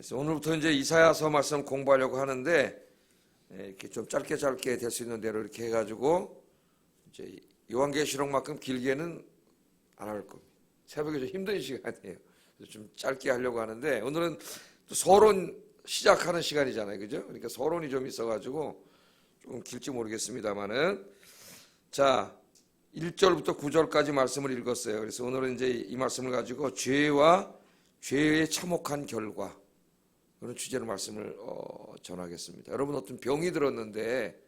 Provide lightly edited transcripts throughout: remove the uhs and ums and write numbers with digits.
그래서 오늘부터 이제 이사야서 말씀 공부하려고 하는데 이렇게 좀 짧게 될 수 있는 대로 이렇게 해가지고 이제 요한계시록만큼 길게는 안 할 겁니다. 새벽에 좀 힘든 시간이에요. 그래서 좀 짧게 하려고 하는데 오늘은 또 서론 시작하는 시간이잖아요, 그죠? 그러니까 서론이 좀 있어가지고 조금 길지 모르겠습니다만은 자 1절부터 9절까지 말씀을 읽었어요. 그래서 오늘은 이제 이 말씀을 가지고 죄와 죄의 참혹한 결과 그런 주제로 말씀을 전하겠습니다. 여러분 어떤 병이 들었는데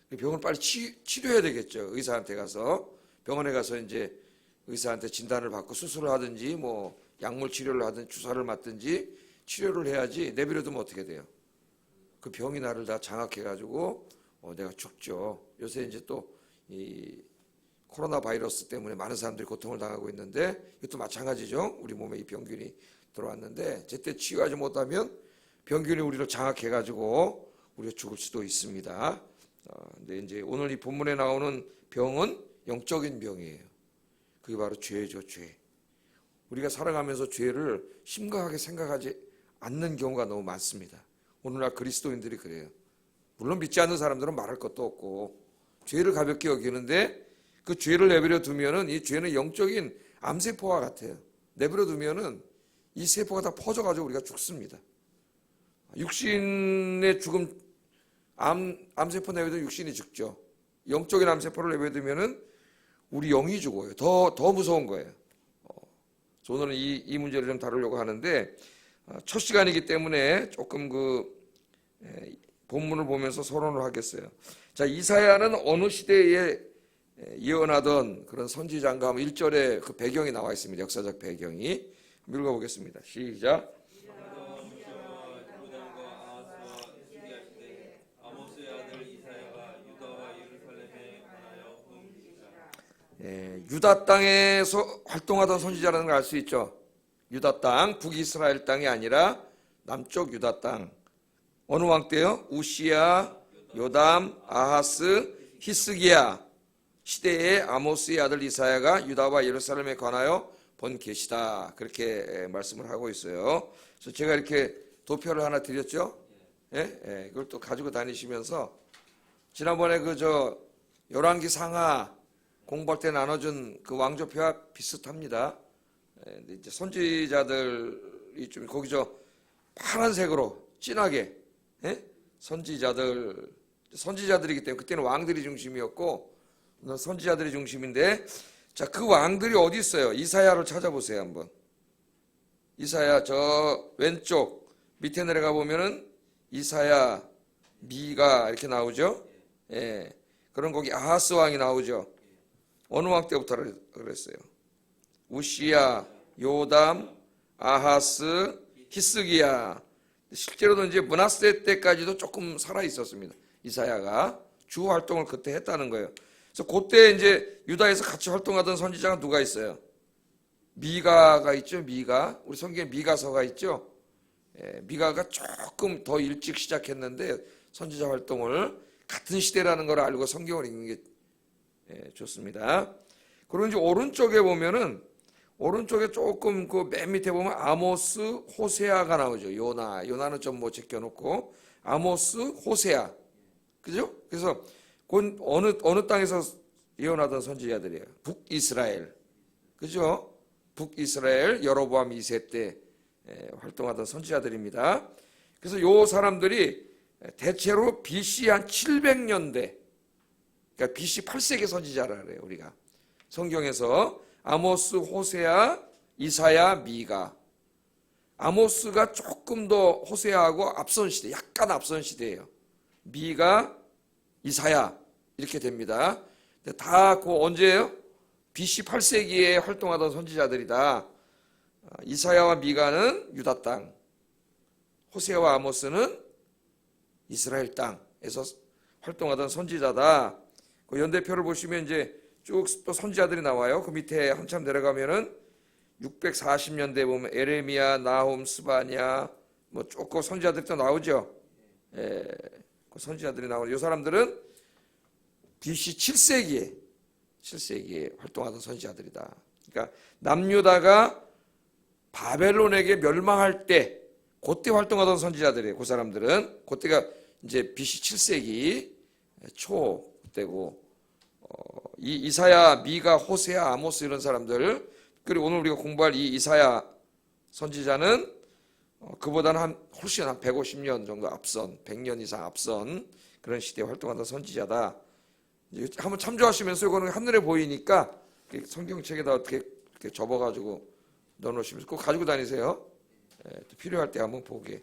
그 병을 빨리 치료해야 되겠죠. 의사한테 가서 병원에 가서 이제 의사한테 진단을 받고 수술을 하든지 뭐 약물 치료를 하든지 주사를 맞든지 치료를 해야지 내버려두면 어떻게 돼요? 그 병이 나를 다 장악해가지고 내가 죽죠. 요새 이제 또 이 코로나 바이러스 때문에 많은 사람들이 고통을 당하고 있는데 이것도 마찬가지죠. 우리 몸에 이 병균이 들어왔는데 제때 치유하지 못하면 병균이 우리를 장악해가지고 우리가 죽을 수도 있습니다. 근데 이제 오늘 이 본문에 나오는 병은 영적인 병이에요. 그게 바로 죄죠, 죄. 우리가 살아가면서 죄를 심각하게 생각하지 않는 경우가 너무 많습니다. 오늘날 그리스도인들이 그래요. 물론 믿지 않는 사람들은 말할 것도 없고 죄를 가볍게 여기는데 그 죄를 내버려 두면은 이 죄는 영적인 암세포와 같아요. 내버려 두면은 이 세포가 다 퍼져가지고 우리가 죽습니다. 육신의 죽음, 암세포 내버려 육신이 죽죠. 영적인 암세포를 내버려 두면은 우리 영이 죽어요. 더 무서운 거예요. 오늘은 이 문제를 좀 다루려고 하는데 첫 시간이기 때문에 조금 본문을 보면서 서론을 하겠어요. 자, 이사야는 어느 시대에 예언하던 그런 선지자인가 하면 1절에 그 배경이 나와 있습니다. 역사적 배경이. 한번 읽어보겠습니다. 시작. 유다 땅에서 활동하던 선지자라는 걸 알 수 있죠. 유다 땅, 북이스라엘 땅이 아니라 남쪽 유다 땅. 어느 왕 때요? 우시야, 요담, 아하스, 히스기야 시대에 아모스의 아들 이사야가 유다와 예루살렘에 관하여 본 계시다. 그렇게 말씀을 하고 있어요. 그래서 제가 이렇게 도표를 하나 드렸죠. 예? 그걸 또 가지고 다니시면서 지난번에 열왕기 상하 공부할 때 나눠준 그 왕조표와 비슷합니다. 이제 선지자들이 좀 거기 파란색으로 진하게 선지자들이기 때문에 그때는 왕들이 중심이었고 선지자들이 중심인데 자, 그 왕들이 어디 있어요? 이사야를 찾아보세요 한번. 이사야 저 왼쪽 밑에 내려가 보면은 이사야, 미가 이렇게 나오죠. 예, 그럼 거기 아하스 왕이 나오죠. 어느 왕 때부터 그랬어요? 우시야, 요담, 아하스, 히스기야. 실제로는 이제 므낫세 때까지도 조금 살아 있었습니다. 이사야가 주 활동을 그때 했다는 거예요. 그래서 그때 이제 유다에서 같이 활동하던 선지자가 누가 있어요? 미가가 있죠. 미가. 우리 성경에 미가서가 있죠. 미가가 조금 더 일찍 시작했는데 선지자 활동을 같은 시대라는 걸 알고 성경을 읽는 게 좋습니다. 그리고 이제 오른쪽에 보면은 오른쪽에 조금 그 맨 밑에 보면 아모스, 호세아가 나오죠. 요나는 좀 뭐 제껴놓고 아모스, 호세아, 그죠? 그래서 어느 땅에서 예언하던 선지자들이에요. 북이스라엘, 그죠? 북이스라엘 여로보암 2세 때 활동하던 선지자들입니다. 그래서 요 사람들이 대체로 BC 한 700년대, 그러니까 BC 8세기 선지자라 그래요. 우리가 성경에서 아모스, 호세아, 이사야, 미가. 아모스가 조금 더 호세아하고 앞선 시대, 약간 앞선 시대예요. 미가, 이사야 이렇게 됩니다. 다 언제예요? BC 8세기에 활동하던 선지자들이다. 이사야와 미가는 유다 땅, 호세아와 아모스는 이스라엘 땅에서 활동하던 선지자다. 그 연대표를 보시면 이제 쭉 또 선지자들이 나와요. 그 밑에 한참 내려가면은 640년대에 보면 에레미야, 나훔, 스바냐 뭐 조금 선지자들이 또 나오죠. 그 선지자들이 나오는 이 사람들은 BC 7세기에 활동하던 선지자들이다. 그러니까 남유다가 바벨론에게 멸망할 때 그때 활동하던 선지자들이에요. 그 사람들은 그때가 이제 BC 7세기 초 때고, 이 이사야, 미가, 호세아, 아모스 이런 사람들, 그리고 오늘 우리가 공부할 이 이사야 선지자는 그보다는 훨씬 한 150년 정도 앞선, 100년 이상 앞선 그런 시대에 활동하던 선지자다. 이제 한번 참조하시면서 이거는 한눈에 보이니까 성경책에다 어떻게 이렇게 접어가지고 넣어놓으시면서 꼭 가지고 다니세요. 또 필요할 때 한번 보게.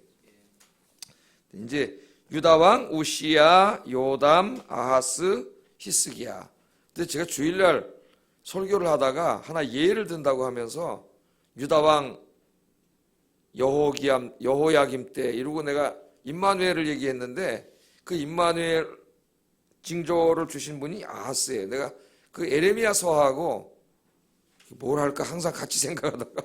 이제 유다 왕 우시야, 요담, 아하스, 히스기야. 근데 제가 주일날 설교를 하다가 하나 예를 든다고 하면서 유다 왕 여호야김 때 이러고 내가 임마누엘을 얘기했는데, 그 임마누엘 징조를 주신 분이 아하스예요. 내가 그 에레미야서하고 뭘 할까 항상 같이 생각하다가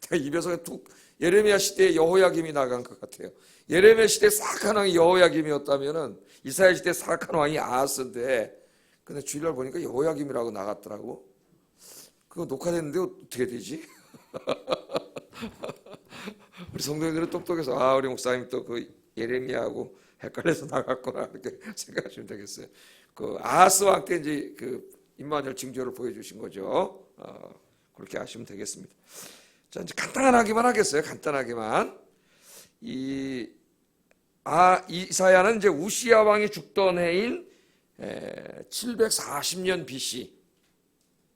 내가 입에서 툭 예레미야 시대에 여호야김이 나간 것 같아요. 예레미야 시대 사악한 왕이 여호야김이었다면은 이스라엘 시대 사악한 왕이 아하스인데, 근데 주일날 보니까 여호야김이라고 나갔더라고. 그거 녹화됐는데 어떻게 되지? 우리 성도님들은 똑똑해서 우리 목사님 또 그 예레미야하고 헷갈려서 나갔구나 이렇게 생각하시면 되겠어요. 그 아하스 왕 때 이제 그 임마누엘 징조를 보여주신 거죠. 그렇게 하시면 되겠습니다. 자, 이제 간단하기만 하겠어요. 간단하기만. 이사야는 이제 우시야 왕이 죽던 해인 740년 BC,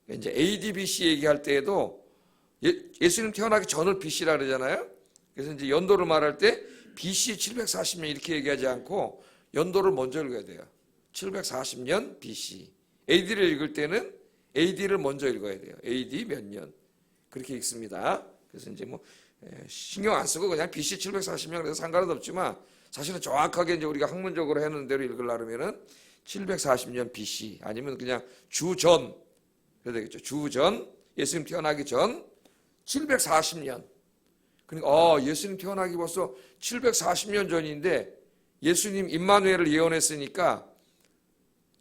이제 AD BC 얘기할 때에도 예수님 태어나기 전을 BC라 그러잖아요. 그래서 이제 연도를 말할 때 BC 740년 이렇게 얘기하지 않고 연도를 먼저 읽어야 돼요. 740년 BC. AD를 읽을 때는 AD를 먼저 읽어야 돼요. AD 몇 년. 그렇게 읽습니다. 그래서 이제 뭐 신경 안 쓰고 그냥 BC 740년 그래서 상관은 없지만, 사실은 정확하게 이제 우리가 학문적으로 해놓은 대로 읽으려면은 740년 BC 아니면 그냥 주전 그래야 되겠죠. 주전, 예수님 태어나기 전 740년. 그러니까 예수님 태어나기 벌써 740년 전인데 예수님 임마누엘을 예언했으니까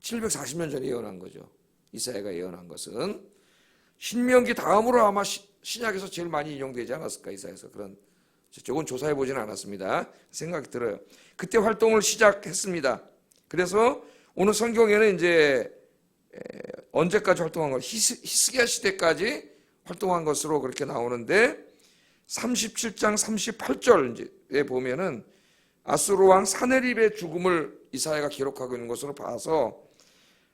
740년 전에 예언한 거죠. 이사야가 예언한 것은 신명기 다음으로 아마 신약에서 제일 많이 인용되지 않았을까, 이사야에서. 그런 저건 조사해 보지는 않았습니다. 생각이 들어요. 그때 활동을 시작했습니다. 그래서 오늘 성경에는 이제 언제까지 활동한 거, 히스기야 시대까지 활동한 것으로 그렇게 나오는데, 37장 38절에 보면은 아수르 왕 사네립의 죽음을 이사야가 기록하고 있는 것으로 봐서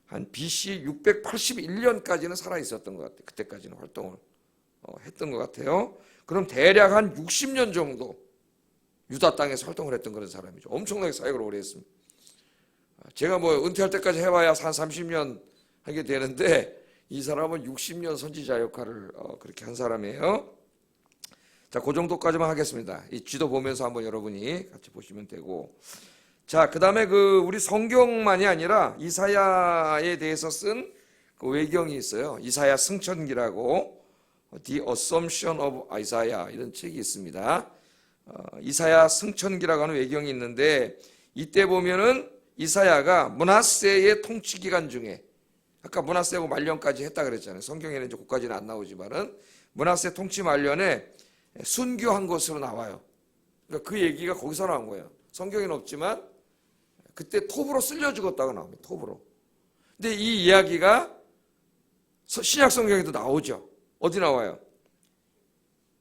한 BC 681년까지는 살아 있었던 것 같아요. 그때까지는 활동을 했던 것 같아요. 그럼 대략 한 60년 정도 유다 땅에서 활동을 했던 그런 사람이죠. 엄청나게 사역을 오래 했습니다. 제가 뭐 은퇴할 때까지 해봐야 한 30년 하게 되는데, 이 사람은 60년 선지자 역할을 그렇게 한 사람이에요. 자, 그 정도까지만 하겠습니다. 이 지도 보면서 한번 여러분이 같이 보시면 되고. 자, 그 다음에 우리 성경만이 아니라 이사야에 대해서 쓴 그 외경이 있어요. 이사야 승천기라고, The Assumption of Isaiah 이런 책이 있습니다. 이사야 승천기라고 하는 외경이 있는데, 이때 보면은 이사야가 므낫세의 통치 기간 중에, 아까 므낫세하고 말년까지 했다 그랬잖아요. 성경에는 이제 그까지는 안 나오지만은 므낫세 통치 말년에 순교한 것으로 나와요. 그러니까 그 얘기가 거기서 나온 거예요. 성경에는 없지만 그때 톱으로 쓸려 죽었다고 나옵니다. 톱으로. 근데 이 이야기가 신약 성경에도 나오죠. 어디 나와요?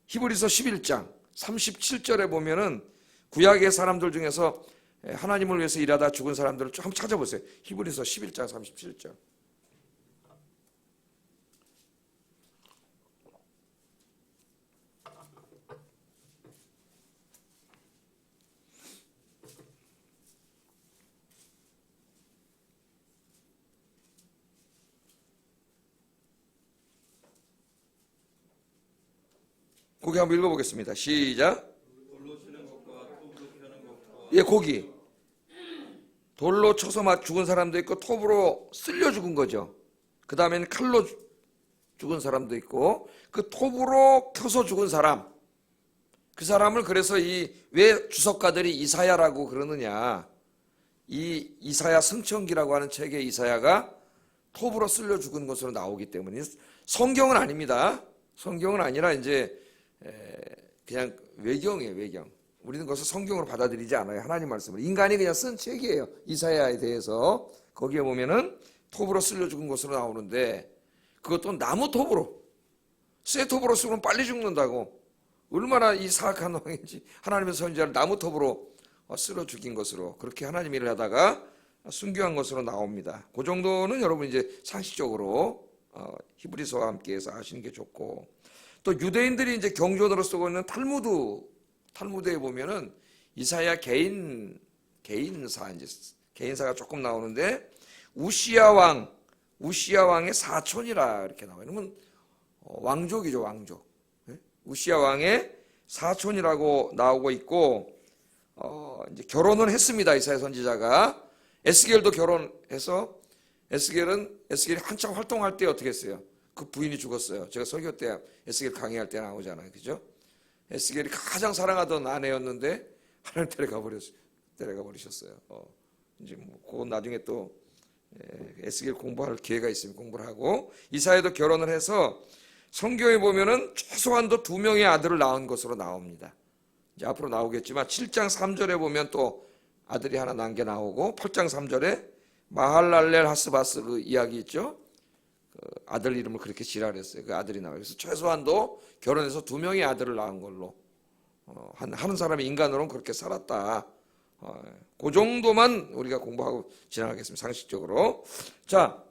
히브리서 11장 37절에 보면은 구약의 사람들 중에서 하나님을 위해서 일하다 죽은 사람들을 한번 찾아보세요. 히브리서 11장 37절. 거기 한번 읽어보겠습니다. 시작. 예, 거기 돌로 쳐서 죽은 사람도 있고 톱으로 쓸려 죽은 거죠. 그 다음에는 칼로 죽은 사람도 있고, 그 톱으로 켜서 죽은 사람, 그 사람을 그래서 왜 주석가들이 이사야라고 그러느냐, 이 이사야 승천기라고 하는 책에 이사야가 톱으로 쓸려 죽은 것으로 나오기 때문에, 성경은 아닙니다. 성경은 아니라 이제 그냥 외경이에요, 외경. 우리는 그것을 성경으로 받아들이지 않아요. 하나님 말씀을. 인간이 그냥 쓴 책이에요. 이사야에 대해서. 거기에 보면은 톱으로 쓸려 죽은 것으로 나오는데 그것도 나무 톱으로, 쇠 톱으로 쓰면 빨리 죽는다고. 얼마나 이 사악한 왕인지 하나님의 선지자를 나무 톱으로 쓸어 죽인 것으로, 그렇게 하나님 일을 하다가 순교한 것으로 나옵니다. 그 정도는 여러분 이제 상식적으로 히브리서와 함께해서 아시는 게 좋고, 또 유대인들이 이제 경전으로 쓰고 있는 탈무드에 보면은 이사야 개인사가 조금 나오는데 우시야 왕의 사촌이라 이렇게 나와요. 그러면 왕족이죠, 왕족. 우시야 왕의 사촌이라고 나오고 있고, 이제 결혼을 했습니다. 이사야 선지자가. 에스겔도 결혼해서 에스겔이 한창 활동할 때 어떻게 했어요? 그 부인이 죽었어요. 제가 설교 때 에스겔 강의할 때 나오잖아요, 그죠? 에스겔이 가장 사랑하던 아내였는데 하나님 데려가 버리셨어요. 이제 뭐 그건 나중에 또 에스겔 공부할 기회가 있으면 공부를 하고, 이사야도 결혼을 해서 성경에 보면은 최소한도 2명의 아들을 낳은 것으로 나옵니다. 이제 앞으로 나오겠지만 7장 3절에 보면 또 아들이 하나 낳은 게 나오고, 8장 3절에 마할랄렐 하스바스 그 이야기 있죠. 그 아들 이름을 그렇게 지랄했어요. 그 아들이 나와요. 그래서 최소한도 결혼해서 2명의 아들을 낳은 걸로 하는 사람이 인간으로는 그렇게 살았다. 그 정도만 우리가 공부하고 지나가겠습니다. 상식적으로. 자,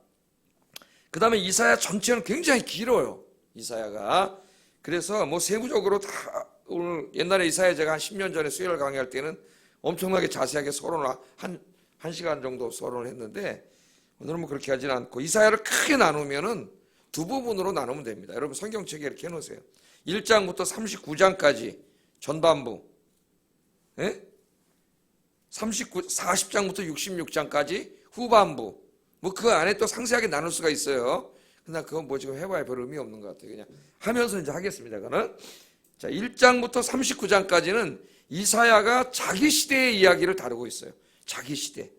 그 다음에 이사야 전체는 굉장히 길어요. 이사야가. 그래서 뭐 세부적으로 다, 오늘 옛날에 이사야 제가 한 10년 전에 수요일 강의할 때는 엄청나게 자세하게 서론을 한 시간 정도 서론을 했는데, 오늘은 뭐 그렇게 하지는 않고 이사야를 크게 나누면은 2부분으로 나누면 됩니다. 여러분 성경책에 이렇게 해놓으세요. 1장부터 39장까지 전반부, 40장부터 66장까지 후반부, 뭐 그 안에 또 상세하게 나눌 수가 있어요. 근데 그건 뭐 지금 해봐야 별 의미 없는 것 같아요. 그냥 하면서 이제 하겠습니다. 그거는. 자, 1장부터 39장까지는 이사야가 자기 시대의 이야기를 다루고 있어요. 자기 시대.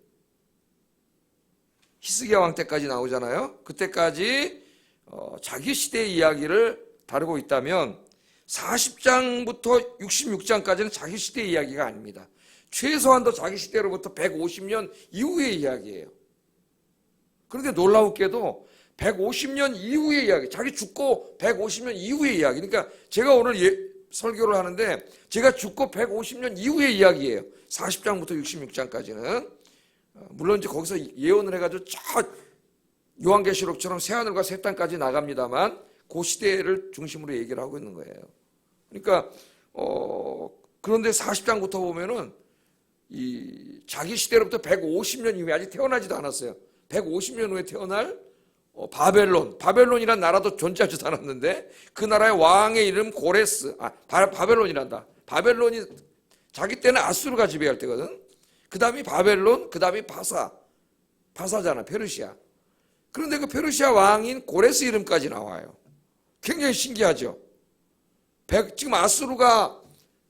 히스기야 왕 때까지 나오잖아요. 그때까지 자기 시대의 이야기를 다루고 있다면 40장부터 66장까지는 자기 시대의 이야기가 아닙니다. 최소한도 자기 시대로부터 150년 이후의 이야기예요. 그런데 놀라웠게도 150년 이후의 이야기, 자기 죽고 150년 이후의 이야기. 그러니까 제가 오늘 설교를 하는데 제가 죽고 150년 이후의 이야기예요. 40장부터 66장까지는. 물론 이제 거기서 예언을 해가지고 저 요한계시록처럼 새하늘과 새 땅까지 나갑니다만 그 시대를 중심으로 얘기를 하고 있는 거예요. 그러니까 그런데 40장부터 보면은 이 자기 시대로부터 150년 이후에, 아직 태어나지도 않았어요. 150년 후에 태어날 바벨론이란 나라도 존재하지도 않았는데 그 나라의 왕의 이름 고레스, 바벨론이란다. 바벨론이 자기 때는 아수르가 지배할 때거든. 그 다음이 바벨론, 그 다음이 바사잖아, 페르시아. 그런데 그 페르시아 왕인 고레스 이름까지 나와요. 굉장히 신기하죠. 지금 아수르가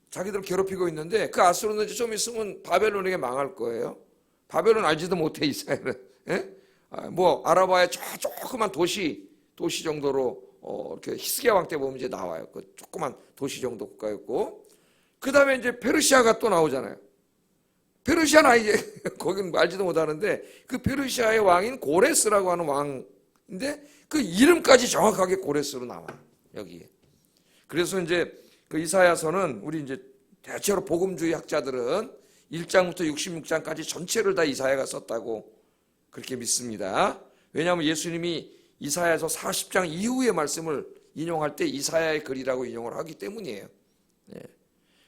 자기들 괴롭히고 있는데 그 아수르는 좀 있으면 바벨론에게 망할 거예요. 바벨론 알지도 못해, 이스라엘은. 뭐 아라바의 조그만 도시 정도로 이렇게 히스기야 왕 때 보면 이제 나와요. 그 조그만 도시 정도 국가였고, 그 다음에 이제 페르시아가 또 나오잖아요. 페르시아는 이제 거기는 알지도 못하는데 그 페르시아의 왕인 고레스라고 하는 왕인데 그 이름까지 정확하게 고레스로 나와요, 여기에. 그래서 이제 그 이사야서는 우리 이제 대체로 복음주의 학자들은 1장부터 66장까지 전체를 다 이사야가 썼다고 그렇게 믿습니다. 왜냐하면 예수님이 이사야서 40장 이후의 말씀을 인용할 때 이사야의 글이라고 인용을 하기 때문이에요.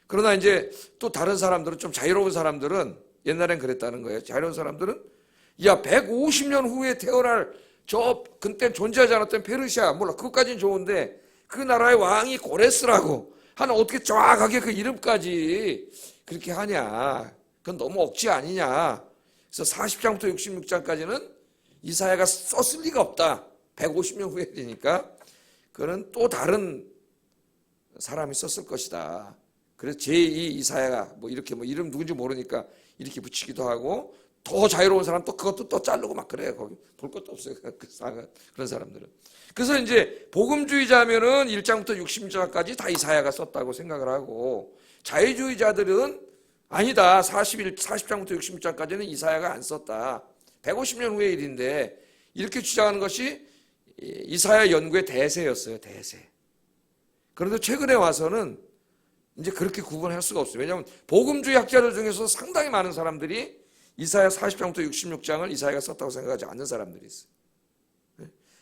그러나 이제 또 다른 사람들은, 좀 자유로운 사람들은, 옛날엔 그랬다는 거예요. 자유로운 사람들은 150년 후에 태어날 그때 존재하지 않았던 페르시아, 몰라, 그것까지는 좋은데 그 나라의 왕이 고레스라고 하는, 어떻게 정확하게 그 이름까지 그렇게 하냐, 그건 너무 억지 아니냐. 그래서 40장부터 66장까지는 이사야가 썼을 리가 없다. 150년 후에 되니까 그거는 또 다른 사람이 썼을 것이다. 그래서 제2 이사야가 뭐 이렇게 뭐 이름 누군지 모르니까 이렇게 붙이기도 하고, 더 자유로운 사람 또 그것도 또 자르고 막 그래요. 거기 볼 것도 없어요. 그런 사람들은. 그래서 이제 복음주의자면은 1장부터 60장까지 다 이사야가 썼다고 생각을 하고, 자유주의자들은 아니다. 40장부터 66장까지는 이사야가 안 썼다. 150년 후의 일인데 이렇게 주장하는 것이 이사야 연구의 대세였어요. 대세. 그런데 최근에 와서는 이제 그렇게 구분할 수가 없어요. 왜냐하면 복음주의 학자들 중에서 상당히 많은 사람들이 이사야 40장부터 66장을 이사야가 썼다고 생각하지 않는 사람들이 있어요.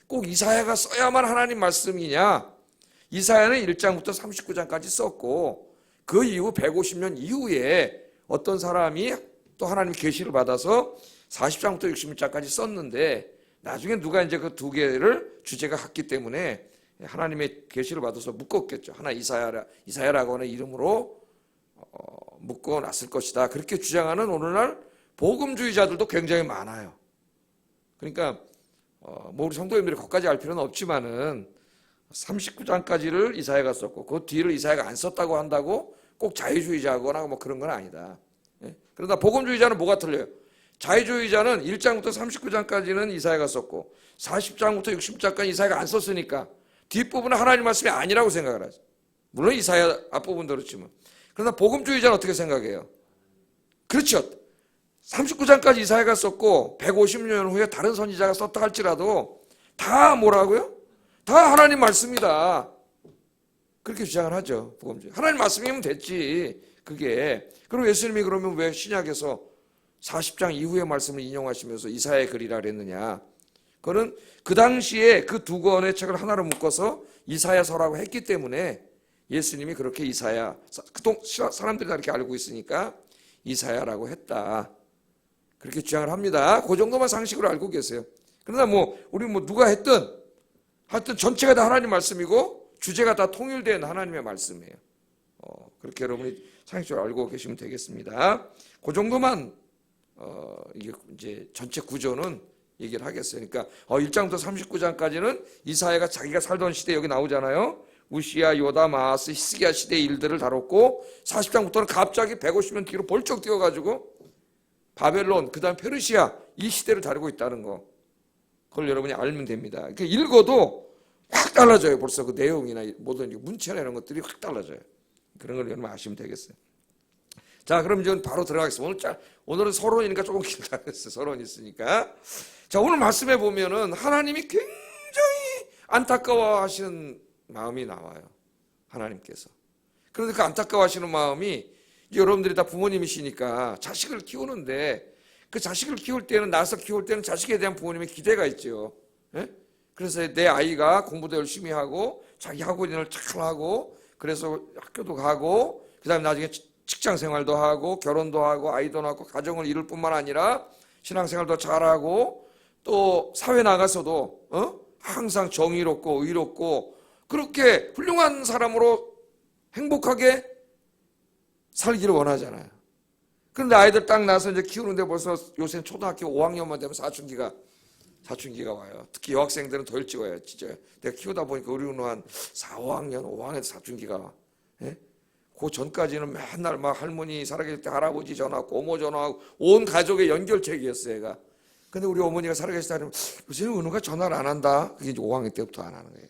꼭 이사야가 써야만 하나님 말씀이냐? 이사야는 1장부터 39장까지 썼고 그 이후 150년 이후에 어떤 사람이 또 하나님 계시를 받아서 40장부터 66장까지 썼는데 나중에 누가 이제 그 두 개를 주제가 같기 때문에 하나님의 계시를 받아서 묶었겠죠. 하나 이사야라고 하는 이름으로 묶어놨을 것이다. 그렇게 주장하는 오늘날 복음주의자들도 굉장히 많아요. 그러니까 뭐 우리 성도님들이 거기까지 알 필요는 없지만은 39장까지를 이사야가 썼고 그 뒤를 이사야가 안 썼다고 한다고 꼭 자유주의자거나 뭐 그런 건 아니다. 그러나 복음주의자는 뭐가 틀려요? 자유주의자는 1장부터 39장까지는 이사야가 썼고 40장부터 60장까지 이사야가 안 썼으니까 뒷부분은 하나님 말씀이 아니라고 생각을 하죠. 물론 이사야 앞부분도 그렇지만. 그러나 복음주의자는 어떻게 생각해요? 그렇죠. 39장까지 이사야가 썼고 150년 후에 다른 선지자가 썼다 할지라도 다 뭐라고요? 다 하나님 말씀이다. 그렇게 주장을 하죠. 복음주의. 하나님 말씀이면 됐지. 그게. 그리고 예수님이 그러면 왜 신약에서 40장 이후의 말씀을 인용하시면서 이사야의 글이라 그랬느냐. 그거는 그 당시에 그 두 권의 책을 하나로 묶어서 이사야서라고 했기 때문에 예수님이 그렇게 이사야, 사람들이 다 이렇게 알고 있으니까 이사야라고 했다. 그렇게 주장을 합니다. 그 정도만 상식으로 알고 계세요. 그러나 우리 누가 했든 하여튼 전체가 다 하나님 말씀이고 주제가 다 통일된 하나님의 말씀이에요. 그렇게 여러분이 상식적으로 알고 계시면 되겠습니다. 그 정도만 이게 이제 전체 구조는 얘기를 하겠어요. 그러니까 1장부터 39장까지는 이사야가 자기가 살던 시대 여기 나오잖아요. 우시야, 요담, 아하스, 히스기야 시대의 일들을 다뤘고 40장부터는 갑자기 150년 뒤로 벌쩍 뛰어가지고 바벨론, 그 다음 페르시아 이 시대를 다루고 있다는 거. 그걸 여러분이 알면 됩니다. 그러니까 읽어도 확 달라져요. 벌써 그 내용이나 모든 문체나 이런 것들이 확 달라져요. 그런 걸 여러분 아시면 되겠어요. 자, 그럼 이제 바로 들어가겠습니다. 오늘은 서론이니까 조금 길다 그랬어요. 서론이 있으니까. 자, 오늘 말씀해 보면은 하나님이 굉장히 안타까워하시는 마음이 나와요. 하나님께서. 그런데 그 안타까워하시는 마음이 여러분들이 다 부모님이시니까 자식을 키우는데 그 자식을 키울 때는 낳아서 키울 때는 자식에 대한 부모님의 기대가 있죠. 예? 그래서 내 아이가 공부도 열심히 하고 자기 학원을 잘 하고 그래서 학교도 가고 그다음에 나중에 직장 생활도 하고 결혼도 하고 아이도 낳고 가정을 이룰 뿐만 아니라 신앙생활도 잘하고 또 사회 나가서도 항상 정의롭고 의롭고 그렇게 훌륭한 사람으로 행복하게 살기를 원하잖아요. 그런데 아이들 딱 나서 이제 키우는데 벌써 요새는 초등학교 5학년만 되면 사춘기가 와요. 특히 여학생들은 더 일찍 와요. 진짜 내가 키우다 보니까 우리 누나 한 4, 5학년, 5학년 사춘기가 와. 예? 그 전까지는 맨날 막 할머니 살아계실 때 할아버지 전화하고 고모 전화하고 온 가족의 연결책이었어요, 얘가. 근데 우리 어머니가 살아계실 때는 요새는 은우가 전화를 안 한다. 그게 이제 5학년 때부터 안 하는 거예요.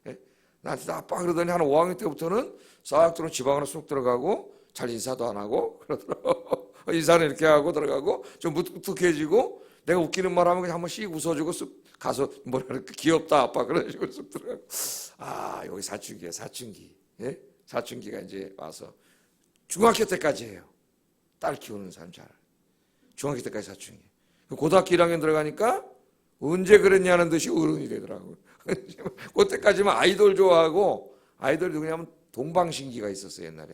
예? 나한테 아빠 그러더니 한 5학년 때부터는 싹 들어 지방으로 쑥 들어가고 잘 인사도 안 하고 그러더라고. 인사는 이렇게 하고 들어가고 좀 무뚝뚝해지고 내가 웃기는 말 하면 그냥 한번 씩 웃어주고 쑥 가서 뭐랄까 귀엽다 아빠 그런 식으로 쑥 들어가고. 아, 여기 사춘기예요. 사춘기. 예? 사춘기가 이제 와서 중학교 때까지 해요. 딸 키우는 사람 잘. 중학교 때까지 사춘기. 고등학교 1학년 들어가니까 언제 그랬냐는 듯이 어른이 되더라고요. 그때까지만 아이돌 좋아하고 아이돌 누구냐면 동방신기가 있었어요. 옛날에.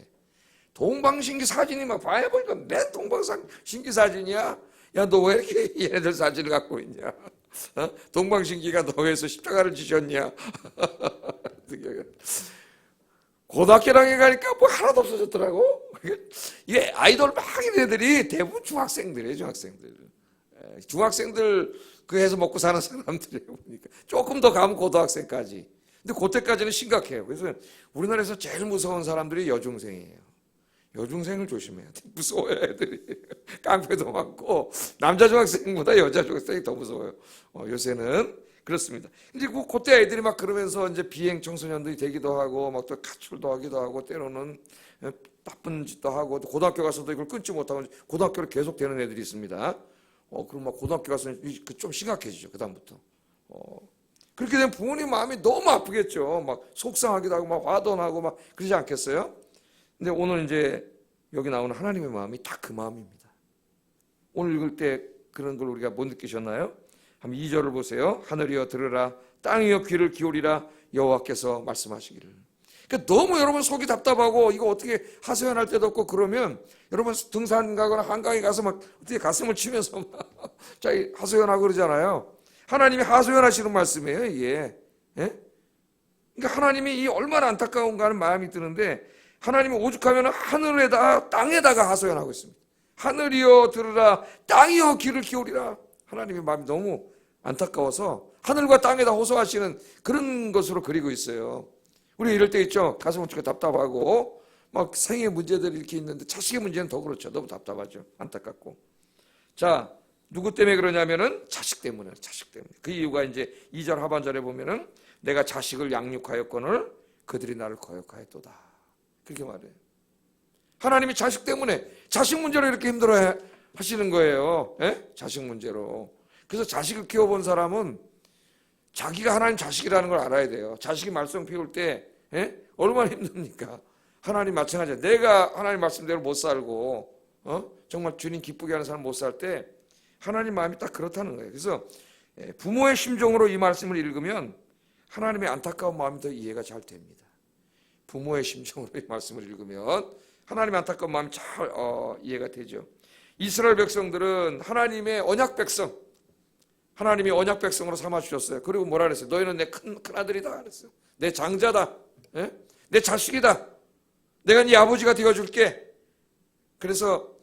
동방신기 사진이 막 봐야 보니까 맨 동방신기 사진이야. 야, 너 왜 이렇게 얘네들 사진을 갖고 있냐? 동방신기가 너 왜서 십자가를 지셨냐? 고등학교 1학년 가니까 뭐 하나도 없어졌더라고. 이게 아이돌 막 있는 애들이 대부분 중학생들이에요. 중학생들 그 해서 먹고 사는 사람들이에요. 보니까 조금 더 가면 고등학생까지. 근데 그때까지는 심각해요. 그래서 우리나라에서 제일 무서운 사람들이 여중생이에요. 여중생을 조심해야 돼. 무서워요, 애들이. 깡패도 많고 남자 중학생보다 여자 중학생이 더 무서워요. 요새는 그렇습니다. 이제 그때 애들이 막 그러면서 이제 비행 청소년들이 되기도 하고 막 또 가출도 하기도 하고 때로는 나쁜 짓도 하고, 또 고등학교 가서도 이걸 끊지 못하고 고등학교를 계속 되는 애들이 있습니다. 그럼 막 고등학교 가서는 좀 심각해지죠. 그 다음부터. 그렇게 되면 부모님 마음이 너무 아프겠죠. 막 속상하기도 하고 막 화도 나고 막 그러지 않겠어요? 근데 오늘 이제 여기 나오는 하나님의 마음이 딱 그 마음입니다. 오늘 읽을 때 그런 걸 우리가 못 느끼셨나요? 한번 2절을 보세요. 하늘이여 들으라, 땅이여 귀를 기울이라, 여호와께서 말씀하시기를. 그러니까 너무 여러분 속이 답답하고 이거 어떻게 하소연할 때도 없고 그러면 여러분 등산 가거나 한강에 가서 막 어떻게 가슴을 치면서 막 하소연하고 그러잖아요. 하나님이 하소연하시는 말씀이에요, 이게. 예? 그러니까 하나님이 이 얼마나 안타까운가 하는 마음이 드는데, 하나님이 오죽하면 하늘에다 땅에다가 하소연하고 있습니다. 하늘이여 들으라, 땅이여 귀를 기울이라. 하나님의 마음이 너무 안타까워서 하늘과 땅에다 호소하시는 그런 것으로 그리고 있어요. 우리 이럴 때 있죠. 가슴 우치가 답답하고 막 생의 문제들이 이렇게 있는데 자식의 문제는 더 그렇죠. 너무 답답하죠. 안타깝고. 자, 누구 때문에 그러냐면은 자식 때문에. 그 이유가 이제 2절 하반절에 보면은 내가 자식을 양육하였거늘 그들이 나를 거역하였도다. 그렇게 말해요. 하나님이 자식 때문에, 자식 문제로 이렇게 힘들어 하시는 거예요. 예? 자식 문제로. 그래서 자식을 키워본 사람은 자기가 하나님 자식이라는 걸 알아야 돼요. 자식이 말썽 피울 때 얼마나 힘듭니까? 하나님 마찬가지야. 내가 하나님 말씀대로 못 살고 정말 주님 기쁘게 하는 사람 못 살 때 하나님 마음이 딱 그렇다는 거예요. 그래서 부모의 심정으로 이 말씀을 읽으면 하나님의 안타까운 마음이 더 이해가 잘 됩니다. 부모의 심정으로 이 말씀을 읽으면 하나님의 안타까운 마음이 잘 이해가 되죠. 이스라엘 백성들은 하나님의 언약 백성, 하나님이 언약 백성으로 삼아주셨어요. 그리고 뭐라 그랬어요? 너희는 내 큰아들이다 그랬어요. 내 장자다. 내 자식이다. 내가 네 아버지가 되어줄게. 그래서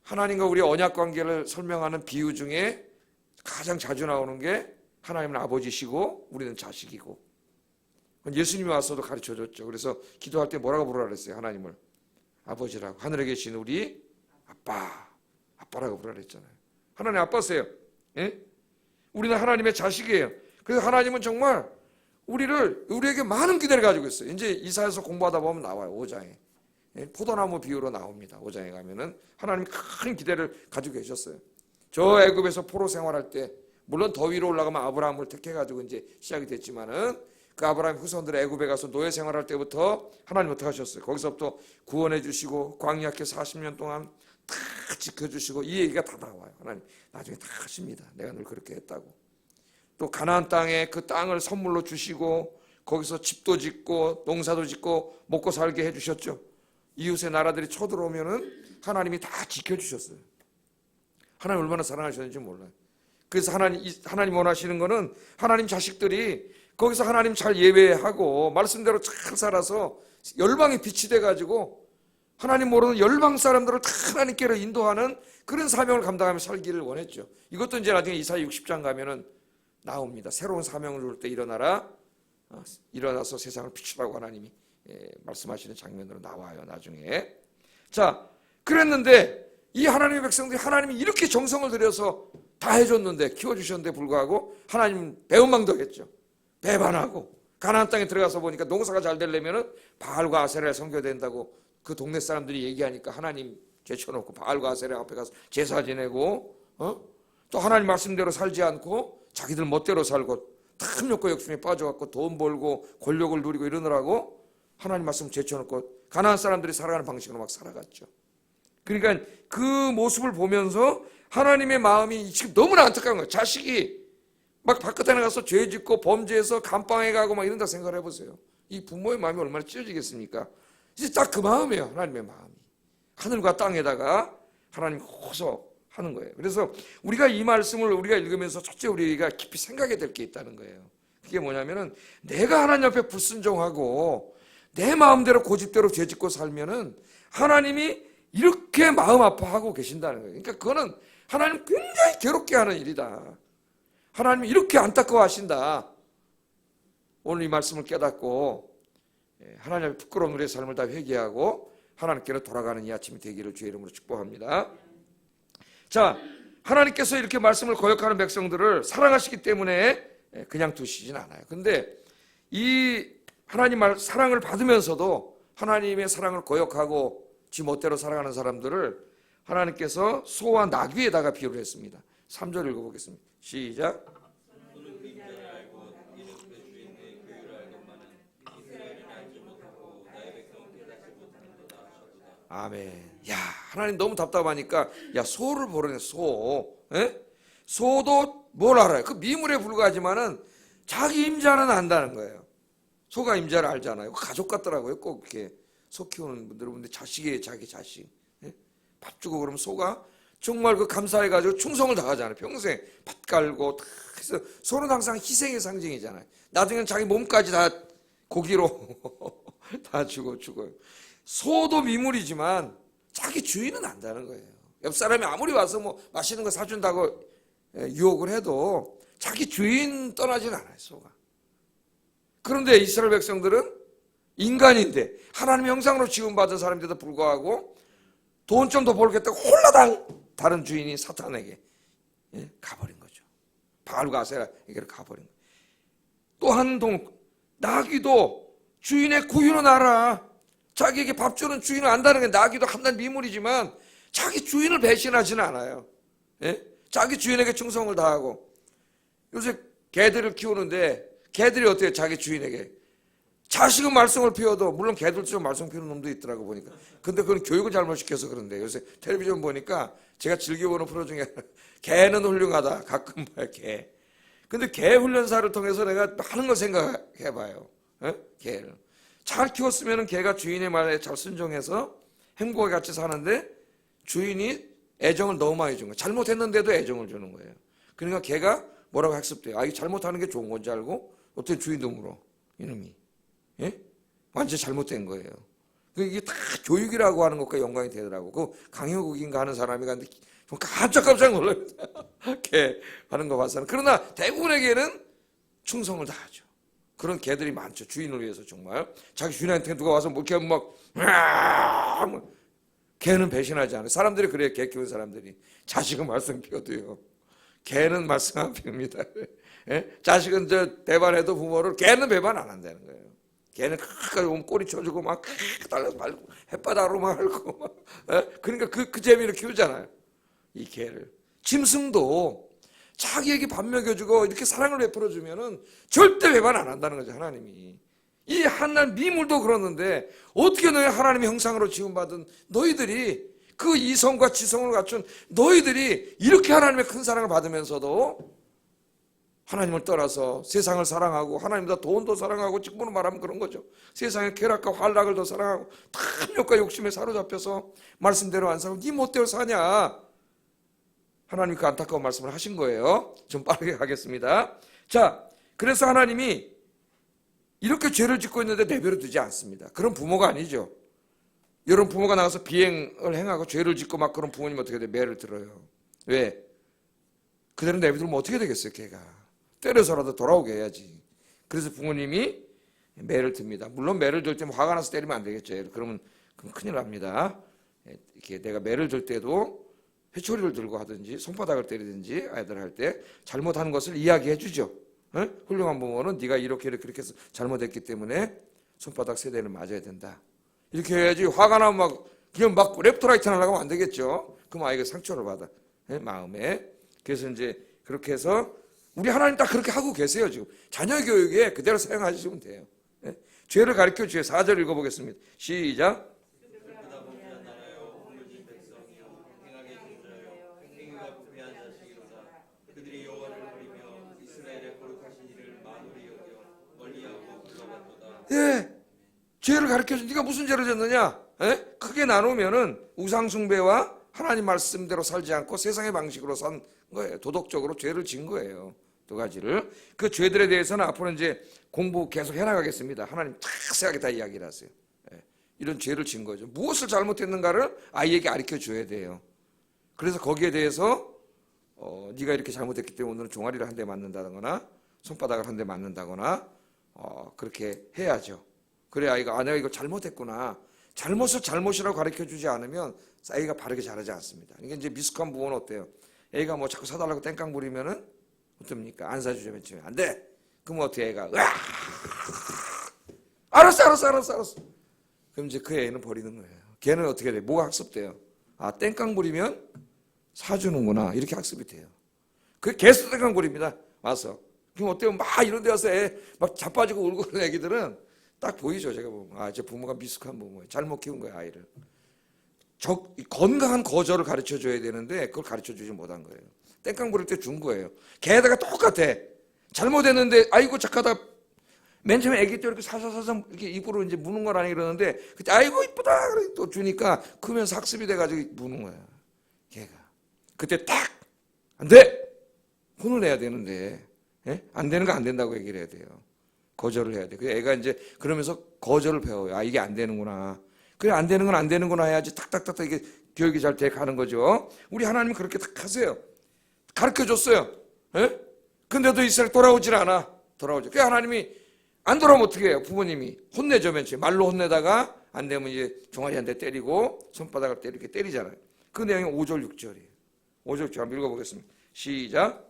하나님과 우리의 언약 관계를 설명하는 비유 중에 가장 자주 나오는 게 하나님은 아버지시고 우리는 자식이고, 예수님이 와서도 가르쳐줬죠. 그래서 기도할 때 뭐라고 부르라 그랬어요? 하나님을 아버지라고. 하늘에 계신 우리 아빠라고 부르라 그랬잖아요. 하나님 아빠세요. 우리는 하나님의 자식이에요. 그래서 하나님은 정말 우리에게 많은 기대를 가지고 있어요. 이제 이사야서 공부하다 보면 나와요. 5장에. 포도나무 비유로 나옵니다. 5장에 가면은 하나님이 큰 기대를 가지고 계셨어요. 저 애굽에서 포로 생활할 때, 물론 더 위로 올라가면 아브라함을 택해가지고 이제 시작이 됐지만은 그 아브라함 후손들 애굽에 가서 노예 생활할 때부터 하나님 어떻게 하셨어요? 거기서부터 구원해 주시고 광야께 40년 동안 다 지켜주시고 이 얘기가 다 나와요. 하나님 나중에 다 하십니다. 내가 늘 그렇게 했다고. 또 가나안 땅에 그 땅을 선물로 주시고 거기서 집도 짓고 농사도 짓고 먹고 살게 해주셨죠. 이웃의 나라들이 쳐들어오면은 하나님이 다 지켜주셨어요. 하나님 얼마나 사랑하셨는지 몰라요. 그래서 하나님 원하시는 거는 하나님 자식들이 거기서 하나님 잘 예배하고 말씀대로 잘 살아서 열방의 빛이 돼가지고 하나님 모르는 열방 사람들을 다 하나님께로 인도하는 그런 사명을 감당하며 살기를 원했죠. 이것도 이제 나중에 이사야 60장 가면은 나옵니다. 새로운 사명을 줄 때 일어나서 세상을 비추라고 하나님이 말씀하시는 장면으로 나와요. 나중에. 자, 그랬는데 이 하나님의 백성들이 하나님이 이렇게 정성을 들여서 다 해줬는데, 키워주셨는데 불구하고 하나님 배은망덕했죠. 배반하고 가나안 땅에 들어가서 보니까 농사가 잘 되려면은 바알과 아세라를 섬겨야 된다고 그 동네 사람들이 얘기하니까 하나님 제쳐놓고 바알과 아세라 앞에 가서 제사 지내고 또 하나님 말씀대로 살지 않고 자기들 멋대로 살고 탐욕과 욕심에 빠져갖고 돈 벌고 권력을 누리고 이러느라고 하나님 말씀 제쳐놓고 가나안 사람들이 살아가는 방식으로 막 살아갔죠. 그러니까 그 모습을 보면서 하나님의 마음이 지금 너무나 안타까운 거예요. 자식이 막 바깥에 나가서 죄 짓고 범죄해서 감방에 가고 막 이런다 생각을 해보세요. 이 부모의 마음이 얼마나 찢어지겠습니까? 이제 딱 그 마음이에요. 하나님의 마음이. 하늘과 땅에다가 하나님 호소하는 거예요. 그래서 우리가 이 말씀을 우리가 읽으면서 첫째 우리가 깊이 생각해야 될 게 있다는 거예요. 그게 뭐냐면은 내가 하나님 앞에 불순종하고 내 마음대로 고집대로 죄 짓고 살면은 하나님이 이렇게 마음 아파하고 계신다는 거예요. 그러니까 그거는 하나님 굉장히 괴롭게 하는 일이다. 하나님이 이렇게 안타까워하신다. 오늘 이 말씀을 깨닫고 하나님 앞에 부끄러운 우리의 삶을 다 회개하고 하나님께로 돌아가는 이 아침이 되기를 주의 이름으로 축복합니다. 자, 하나님께서 이렇게 말씀을 거역하는 백성들을 사랑하시기 때문에 그냥 두시진 않아요. 근데 이 하나님 사랑을 받으면서도 하나님의 사랑을 거역하고 지 멋대로 살아가는 사람들을 하나님께서 소와 나귀에다가 비유를 했습니다. 3절 읽어보겠습니다. 시작. 아멘. 야, 하나님 너무 답답하니까 야, 소를 보라네. 소. 에? 소도 뭘 알아요? 그 미물에 불과하지만은 자기 임자는 안다는 거예요. 소가 임자를 알잖아요. 가족 같더라고요. 꼭 이렇게 소 키우는 분들 보는데 자식이에요. 자기 자식. 에? 밥 주고 그러면 소가 정말 그 감사해가지고 충성을 다하잖아요. 평생 밭 깔고 다 해서 소는 항상 희생의 상징이잖아요. 나중에는 자기 몸까지 다 고기로 다 죽어요. 소도 미물이지만 자기 주인은 안다는 거예요. 옆 사람이 아무리 와서 뭐 맛있는 거 사준다고 유혹을 해도 자기 주인 떠나지는 않아요, 소가. 그런데 이스라엘 백성들은 인간인데 하나님의 형상으로 지음받은 사람인데도 불구하고 돈 좀 더 벌겠다고 홀라당 다른 주인이 사탄에게 가버린 거죠. 바알과 아세라에게 가버린 거예요. 또 한 나귀도 주인의 구유는 알아. 자기에게 밥 주는 주인을 안다는 게 나귀도 한낱 미물이지만 자기 주인을 배신하지는 않아요. 예? 자기 주인에게 충성을 다하고. 요새 개들을 키우는데 개들이 어때요? 자기 주인에게 자식은 말썽을 피워도, 물론 개들도 좀 말썽 피우는 놈도 있더라고 보니까. 근데 그건 교육을 잘못 시켜서 그런데 요새 텔레비전 보니까 제가 즐겨보는 프로 중에 개는 훌륭하다. 가끔 봐요, 개. 근데 개 훈련사를 통해서 내가 하는 걸 생각해봐요. 개를 잘 키웠으면 개가 주인의 말에 잘 순종해서 행복하게 같이 사는데 주인이 애정을 너무 많이 준 거예요. 잘못했는데도 애정을 주는 거예요. 그러니까 개가 뭐라고 학습돼요. 아, 이 잘못하는 게 좋은 건지 알고 어떻게 주인도 물어, 이놈이. 예? 완전 잘못된 거예요. 이게 다 교육이라고 하는 것과 연관이 되더라고. 그 강효국인가 하는 사람이 갔는데 깜짝 놀라요. 개 하는 거 봐서는. 그러나 대부분의 개는 충성을 다하죠. 그런 개들이 많죠. 주인을 위해서 정말. 자기 주인한테 누가 와서 뭐 이렇게 막 개는 배신하지 않아요. 사람들이 그래요. 개 키우는 사람들이. 자식은 말썽 피워도요. 개는 말썽 안 피웁니다. 예? 자식은 배반해도 부모를, 개는 배반 안 한다는 거예요. 개는 가까이 오면 꼬리 쳐주고 막 달라서 말고 햇바닥으로 말고 막. 예? 그러니까 그 재미로 키우잖아요. 이 개를. 짐승도 자기에게 밥 먹여주고 이렇게 사랑을 베풀어주면은 절대 배반 안 한다는 거죠, 하나님이. 이 한낱 미물도 그러는데 어떻게 너희 하나님의 형상으로 지음받은 너희들이, 그 이성과 지성을 갖춘 너희들이 이렇게 하나님의 큰 사랑을 받으면서도 하나님을 떠나서 세상을 사랑하고 하나님보다 돈도 사랑하고, 직분을 말하면 그런 거죠. 세상의 쾌락과 환락을 더 사랑하고 탐욕과 욕심에 사로잡혀서 말씀대로 안 살고 네 멋대로 사냐. 하나님이 그 안타까운 말씀을 하신 거예요. 좀 빠르게 가겠습니다. 자, 그래서 하나님이 이렇게 죄를 짓고 있는데 내버려 두지 않습니다. 그런 부모가 아니죠. 여러분 부모가 나가서 비행을 행하고 죄를 짓고 막 그런 부모님 어떻게 돼요? 매를 들어요. 왜? 그대로 내버려두면 어떻게 되겠어요, 걔가. 때려서라도 돌아오게 해야지. 그래서 부모님이 매를 듭니다. 물론 매를 들 때면 화가 나서 때리면 안 되겠죠. 그러면 큰일 납니다. 이렇게 내가 매를 들 때도 회초리를 들고 하든지 손바닥을 때리든지 아이들 할 때 잘못하는 것을 이야기해 주죠. 훌륭한 부모는 네가 이렇게 그렇게 해서 잘못했기 때문에 손바닥 3대는 맞아야 된다. 이렇게 해야지. 화가 나면 막 그냥 막 랩토라이트 하려고 하면 안 되겠죠. 그럼 아이가 상처를 받아, 마음에. 그래서 이제 그렇게 해서 우리 하나님 딱 그렇게 하고 계세요. 지금 자녀 교육에 그대로 사용하시면 돼요. 죄를 가르쳐 주세요. 4절 읽어보겠습니다. 시작. 예, 죄를 가르쳐줘. 네가 무슨 죄를 졌느냐? 크게 나누면은 우상숭배와 하나님 말씀대로 살지 않고 세상의 방식으로 산 거예요. 도덕적으로 죄를 진 거예요. 두 가지를. 그 죄들에 대해서는 앞으로 이제 공부 계속 해나가겠습니다. 하나님 자세하게 다 이야기를 하세요. 이런 죄를 진 거죠. 무엇을 잘못했는가를 아이에게 가르쳐 줘야 돼요. 그래서 거기에 대해서 네가 이렇게 잘못했기 때문에 오늘은 종아리를 한 대 맞는다거나 손바닥을 한 대 맞는다거나 그렇게 해야죠. 그래 아이가 내가 이거 잘못했구나. 잘못을 잘못이라고 가르쳐 주지 않으면 아이가 바르게 자라지 않습니다. 이게 이제 미숙한 부모는 어때요? 애가 뭐 자꾸 사달라고 땡깡 부리면은 어떻습니까? 안 사주면 안 돼. 그럼 어떻게 애가 알았어. 그럼 이제 그 애는 버리는 거예요. 걔는 어떻게 돼? 뭐가 학습돼요? 아, 땡깡 부리면 사주는구나. 이렇게 학습이 돼요. 그게 계속 땡깡 부립니다. 와서. 그럼 어때요? 막 이런 데 와서 막 자빠지고 울고 그런 애기들은 딱 보이죠. 제가 보면. 아, 제 부모가 미숙한 부모예요. 잘못 키운 거예요, 아이를. 건강한 거절을 가르쳐 줘야 되는데 그걸 가르쳐 주지 못한 거예요. 땡깡 부릴 때 준 거예요. 걔에다가 똑같아. 잘못했는데 아이고 착하다. 맨 처음에 애기 때 이렇게 사사사사 이렇게 입으로 이제 무는 건 아니 그러는데 그때 아이고 이쁘다 그래 또 주니까 크면서 학습이 돼가지고 무는 거야. 걔가 그때 딱 안 돼. 혼을 내야 되는데 안 되는 거 안 된다고 얘기를 해야 돼요. 거절을 해야 돼. 그 애가 이제 그러면서 거절을 배워요. 아 이게 안 되는구나. 그래 안 되는 건 안 되는구나 해야지 탁탁탁탁 이게 교육이 잘 돼 가는 거죠. 우리 하나님이 그렇게 딱 하세요. 가르쳐 줬어요. 근데도 이스라엘 돌아오질 않아. 돌아오죠. 그 하나님이 안 돌아오면 어떻게 해요? 부모님이 혼내죠. 맨 처음에 말로 혼내다가 안 되면 이제 종아리 한 대 때리고 손바닥을 이렇게 때리잖아요. 그 내용이 5절 6절이에요. 5절 6절 한번 읽어보겠습니다. 시작.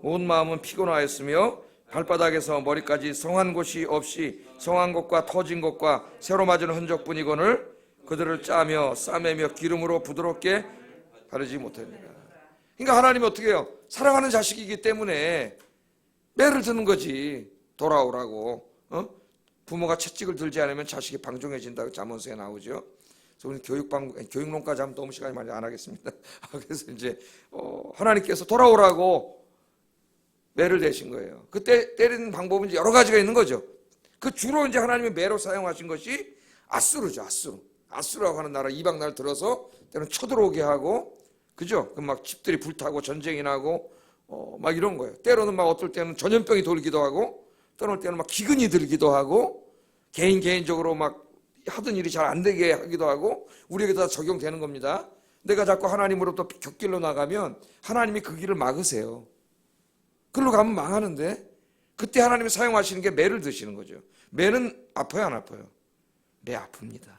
온 마음은 피곤하였으며 발바닥에서 머리까지 성한 곳이 없이 성한 곳과 터진 곳과 새로 맞은 흔적뿐이거늘 그들을 짜며 싸매며 기름으로 부드럽게 바르지 못합니다. 그러니까 하나님이 어떻게 해요? 사랑하는 자식이기 때문에 매를 드는 거지. 돌아오라고. 부모가 채찍을 들지 않으면 자식이 방종해진다고 잠언서에 나오죠. 그래서 우리 교육론까지 하면 너무 시간이 많이 안 하겠습니다. 그래서 이제 하나님께서 돌아오라고 매를 대신 거예요. 그때 때리는 방법은 여러 가지가 있는 거죠. 그 주로 이제 하나님이 매로 사용하신 것이 아수르죠. 아수르라고 하는 나라 이방 나라를 들어서 때는 쳐들어오게 하고, 그죠? 그 막 집들이 불타고 전쟁이 나고 막 이런 거예요. 때로는 막 어떨 때는 전염병이 돌기도 하고, 어떨 때는 막 기근이 들기도 하고, 개인적으로 막 하던 일이 잘 안 되게 하기도 하고, 우리에게도 다 적용되는 겁니다. 내가 자꾸 하나님으로부터 곁길로 나가면 하나님이 그 길을 막으세요. 그걸로 가면 망하는데, 그때 하나님이 사용하시는 게 매를 드시는 거죠. 매는 아파요, 안 아파요? 매 아픕니다.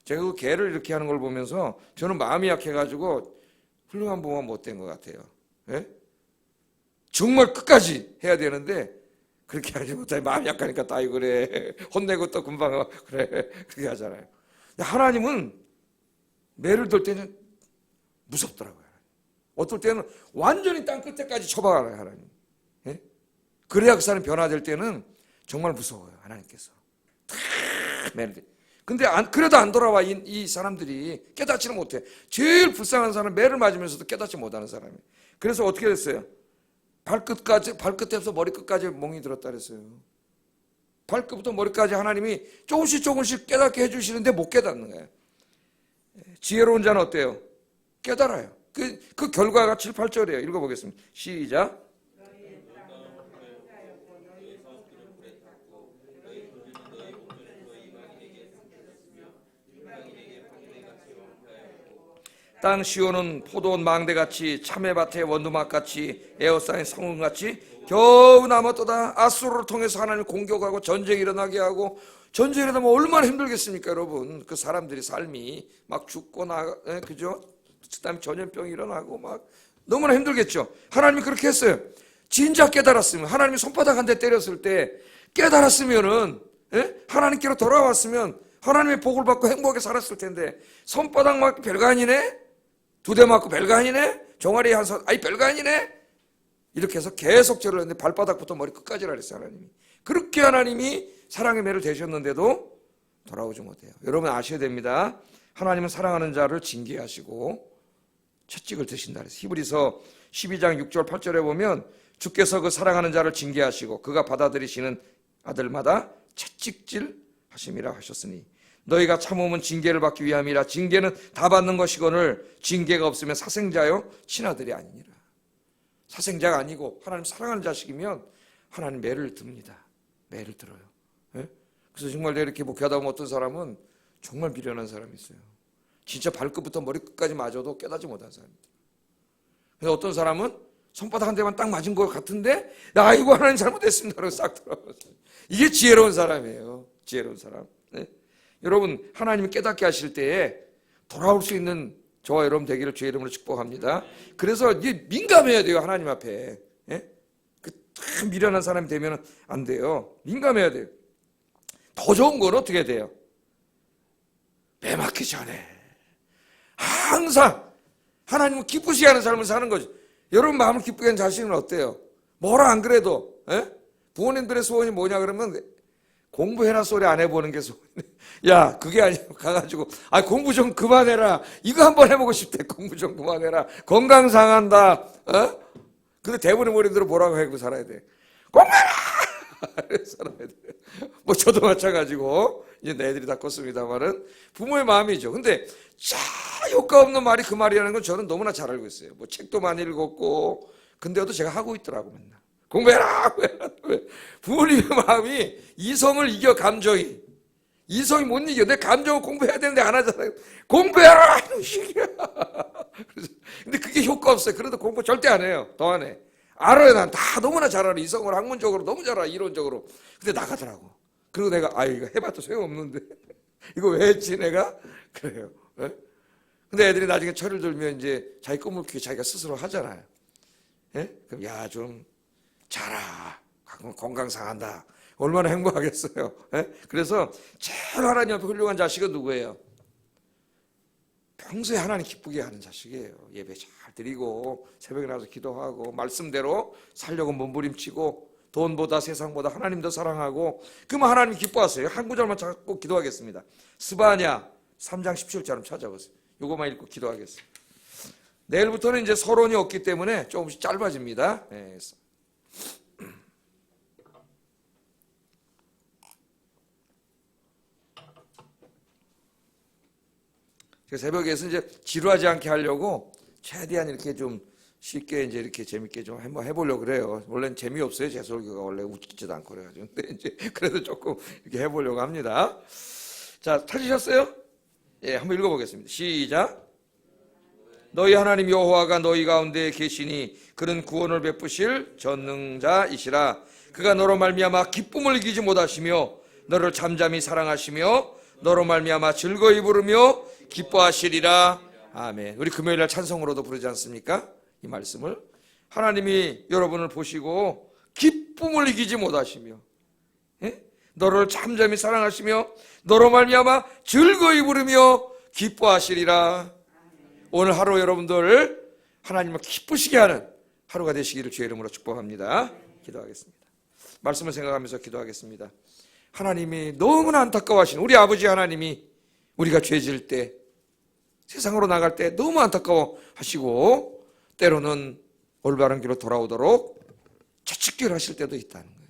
제가 그 개를 이렇게 하는 걸 보면서 저는 마음이 약해가지고 훌륭한 부모가 못된 것 같아요. 예? 정말 끝까지 해야 되는데 그렇게 하지 못해. 마음이 약하니까 다 그래. 혼내고 또 금방 그래. 그렇게 하잖아요. 하나님은 매를 들 때는 무섭더라고요. 어떨 때는 완전히 땅 끝에까지 쳐박아요, 하나님. 예? 그래야 그 사람이 변화될 때는 정말 무서워요, 하나님께서. 다 매를 들. 근데 그래도 안 돌아와. 이 사람들이 깨닫지는 못해. 제일 불쌍한 사람은 매를 맞으면서도 깨닫지 못하는 사람이에요. 그래서 어떻게 됐어요? 발끝에서 머리끝까지 몽이 들었다 그랬어요. 발끝부터 머리까지 하나님이 조금씩 깨닫게 해주시는데 못 깨닫는 거예요. 지혜로운 자는 어때요? 깨달아요. 그 결과가 7, 8절이에요. 읽어보겠습니다. 시작. 땅 시온은 포도원 망대같이 참외밭의 원두막같이 에어싸인 성읍같이 겨우 남았도다. 아수르를 통해서 하나님 공격하고 전쟁이 일어나게 하고, 전쟁이 일어나면 얼마나 힘들겠습니까, 여러분? 그 사람들이 삶이 막 죽고 그죠? 그다음에 전염병이 일어나고 막 너무나 힘들겠죠. 하나님이 그렇게 했어요. 진작 깨달았으면, 하나님이 손바닥 한 대 때렸을 때 깨달았으면은, 하나님께로 돌아왔으면 하나님의 복을 받고 행복하게 살았을 텐데, 손바닥 맞고 별거 아니네? 2대 맞고 별거 아니네? 종아리 아이 별거 아니네? 이렇게 해서 계속 절을 했는데 발바닥부터 머리 끝까지라 그랬어요, 하나님이. 그렇게 하나님이 사랑의 매를 대셨는데도 돌아오지 못해요. 여러분 아셔야 됩니다. 하나님은 사랑하는 자를 징계하시고 채찍을 드신다 그랬어요. 히브리서 12장 6절 8절에 보면 주께서 그 사랑하는 자를 징계하시고 그가 받아들이시는 아들마다 채찍질 하심이라 하셨으니 너희가 참으면 징계를 받기 위함이라. 징계는 다 받는 것이거늘 징계가 없으면 사생자요 친아들이 아니니라. 사생자가 아니고 하나님 사랑하는 자식이면 하나님 매를 듭니다. 매를 들어요. 그래서 정말 이렇게 목회하다 보면 어떤 사람은 정말 미련한 사람이 있어요. 진짜 발끝부터 머리끝까지 맞아도 깨닫지 못한 사람입니다. 그래서 어떤 사람은 손바닥 한 대만 딱 맞은 것 같은데 아이고 하나님 잘못했습니다 라고 싹 돌아왔어요. 이게 지혜로운 사람이에요. 지혜로운 사람. 여러분 하나님이 깨닫게 하실 때에 돌아올 수 있는 저와 여러분 되기를 주의 이름으로 축복합니다. 그래서 이게 민감해야 돼요. 하나님 앞에. 그 참 미련한 사람이 되면 안 돼요. 민감해야 돼요. 더 좋은 건 어떻게 돼요? 매 맞기 전에 항상 하나님을 기쁘시게 하는 삶을 사는 거죠. 여러분 마음을 기쁘게 하는 자신은 어때요? 뭐라 안 그래도 부모님들의 소원이 뭐냐 그러면 공부해라 소리 안 해보는 게 소원이네. 야, 그게 아니고 가가지고 공부 좀 그만해라. 이거 한번 해보고 싶대. 공부 좀 그만해라. 건강 상한다. 근데 대부분의 어린들은 뭐라고 하고 살아야 돼? 공부해라! 살아야 돼. 뭐 저도 마찬가지고 이제 내 애들이 다 컸습니다만은 부모의 마음이죠. 근데 효과 없는 말이 그 말이라는 건 저는 너무나 잘 알고 있어요. 뭐 책도 많이 읽었고 근데도 제가 하고 있더라고 맨날. 공부해라! 부모님의 마음이 이성을 이겨 감정이. 이성이 못 이겨. 내 감정을 공부해야 되는데 안 하잖아요. 공부해라! 이놈식이야. 근데 그게 효과 없어요. 그래도 공부 절대 안 해요. 더 안 해. 알아요. 난 다 너무나 잘 알아. 이성을 학문적으로 너무 잘 알아. 이론적으로. 근데 나가더라고. 그리고 내가 이거 해봐도 소용없는데 이거 왜 했지 내가? 그래요. 근데 애들이 나중에 철을 들면 이제 자기 꿈을 자기가 스스로 하잖아요. 그럼 야, 좀 자라. 건강 상한다. 얼마나 행복하겠어요. 그래서 제일 하나님 앞에 훌륭한 자식은 누구예요? 평소에 하나님 기쁘게 하는 자식이에요. 예배 잘 드리고 새벽에 나와서 기도하고 말씀대로 살려고 몸부림치고 돈보다 세상보다 하나님 더 사랑하고 그러면 하나님 기뻐하세요. 한 구절만 찾고 기도하겠습니다. 스바냐 3장 17절 찾아보세요. 이거만 읽고 기도하겠습니다. 내일부터는 이제 서론이 없기 때문에 조금씩 짧아집니다. 새벽에서 이제 지루하지 않게 하려고 최대한 이렇게 좀 쉽게 이제 이렇게 재밌게 좀 한번 해보려고 그래요. 원래는 재미없어요. 제 설교가 원래 웃기지도 않고 그래가지고. 근데 이제 그래도 조금 이렇게 해보려고 합니다. 자, 찾으셨어요? 예, 한번 읽어보겠습니다. 시작. 너희 하나님 여호와가 너희 가운데 계시니 그는 구원을 베푸실 전능자이시라. 그가 너로 말미암아 기쁨을 이기지 못하시며 너를 잠잠히 사랑하시며 너로 말미암아 즐거이 부르며 기뻐하시리라. 아멘. 우리 금요일날 찬송으로도 부르지 않습니까? 이 말씀을 하나님이 여러분을 보시고 기쁨을 이기지 못하시며 너를 잠잠히 사랑하시며 너로 말미암아 즐거이 부르며 기뻐하시리라. 오늘 하루 여러분들 하나님을 기쁘시게 하는 하루가 되시기를 주의 이름으로 축복합니다. 기도하겠습니다. 말씀을 생각하면서 기도하겠습니다. 하나님이 너무나 안타까워하신 우리 아버지 하나님이 우리가 죄질 때 세상으로 나갈 때 너무 안타까워하시고 때로는 올바른 길로 돌아오도록 채찍질 하실 때도 있다는 거예요.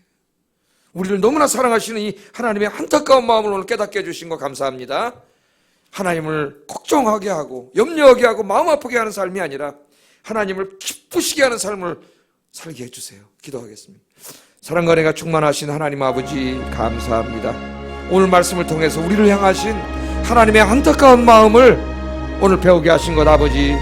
우리를 너무나 사랑하시는 이 하나님의 안타까운 마음을 오늘 깨닫게 해주신 거 감사합니다. 하나님을 걱정하게 하고 염려하게 하고 마음 아프게 하는 삶이 아니라 하나님을 기쁘시게 하는 삶을 살게 해주세요. 기도하겠습니다. 사랑과 은혜가 충만하신 하나님 아버지 감사합니다. 오늘 말씀을 통해서 우리를 향하신 하나님의 안타까운 마음을 오늘 배우게 하신 것 아버지